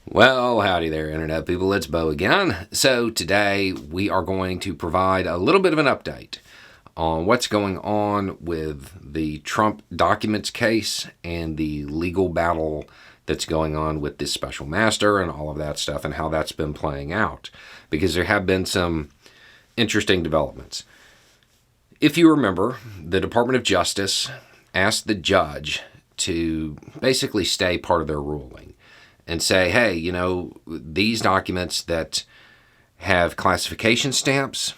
Well, howdy there, Internet people. It's Bo again. So, today we are going to provide a little bit of an update on what's going on with the Trump documents case and the legal battle that's going on with this special master and all of that stuff and how that's been playing out. Because there have been some interesting developments. If you remember, the Department of Justice asked the judge to basically stay part of their ruling and say, hey, these documents that have classification stamps,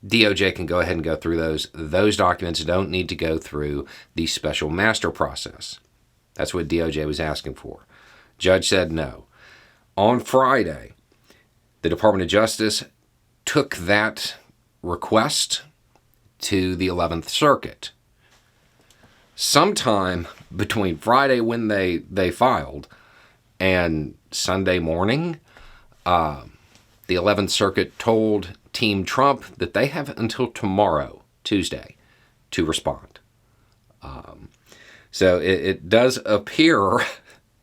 DOJ can go ahead and go through those. Those documents don't need to go through the special master process. That's what DOJ was asking for. Judge said no. On Friday, the Department of Justice took that request to the 11th Circuit. Sometime between Friday when they filed and Sunday morning, the 11th Circuit told Team Trump that they have until tomorrow, Tuesday, to respond. So it does appear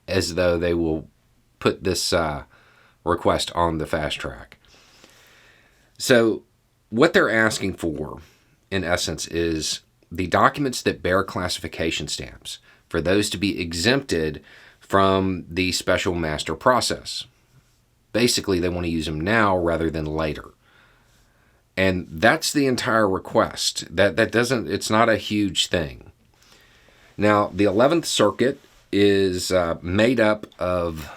as though they will put this request on the fast track. So what they're asking for, in essence, is the documents that bear classification stamps, for those to be exempted from the special master process. Basically, they want to use them now rather than later. And that's the entire request. It's not a huge thing. Now, the 11th Circuit is made up of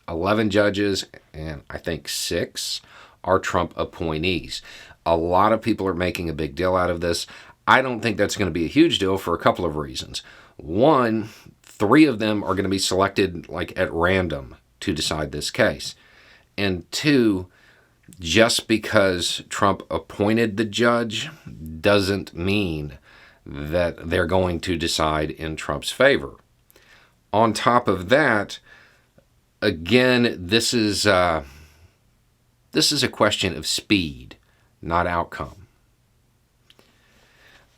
11 judges, and I think 6 are Trump appointees. A lot of people are making a big deal out of this. I don't think that's going to be a huge deal for a couple of reasons. One, 3 of them are going to be selected at random to decide this case. And 2, just because Trump appointed the judge doesn't mean that they're going to decide in Trump's favor. On top of that, again, this is a question of speed, not outcome.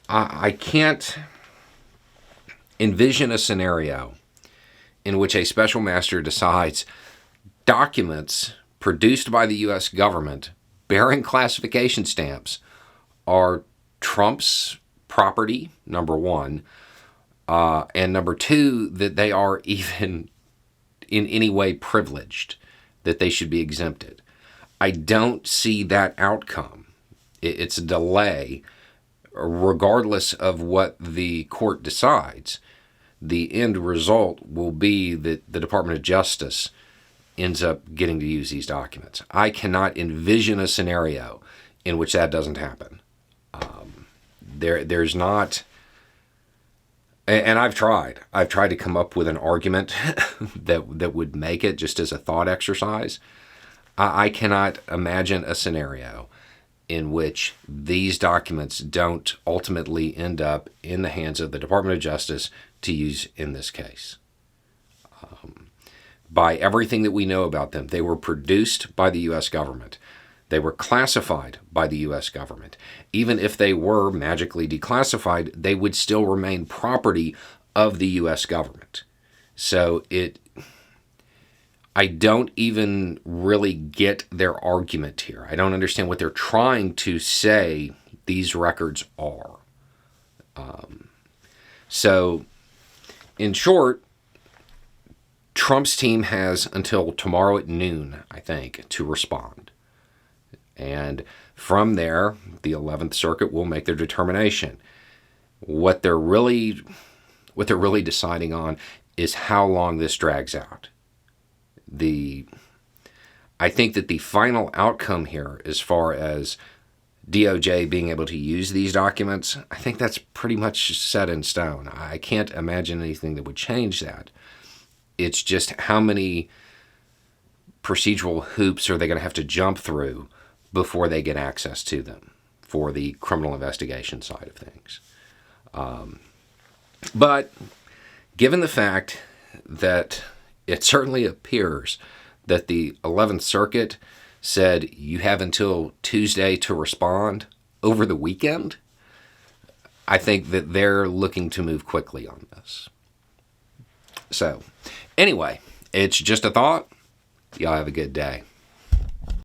I can't envision a scenario in which a special master decides documents produced by the U.S. government bearing classification stamps are Trump's property, number one, and number 2, that they are even in any way privileged, that they should be exempted. I don't see that outcome. It's a delay. Regardless of what the court decides, the end result will be that the Department of Justice ends up getting to use these documents. I cannot envision a scenario in which that doesn't happen. There's not, and I've tried to come up with an argument that would make it, just as a thought exercise. I cannot imagine a scenario in which these documents don't ultimately end up in the hands of the Department of Justice to use in this case. By everything that we know about them, they were produced by the U.S. government. They were classified by the U.S. government. Even if they were magically declassified, they would still remain property of the U.S. government. So I don't even really get their argument here. I don't understand what they're trying to say these records are. So, in short, Trump's team has until tomorrow at noon, I think, to respond. And from there, the 11th Circuit will make their determination. What they're really deciding on is how long this drags out. I think that the final outcome here, as far as DOJ being able to use these documents, I think that's pretty much set in stone. I can't imagine anything that would change that. It's just how many procedural hoops are they going to have to jump through before they get access to them for the criminal investigation side of things. But given the fact that it certainly appears that the 11th Circuit said you have until Tuesday to respond over the weekend, I think that they're looking to move quickly on this. So, anyway, It's just a thought. Y'all have a good day.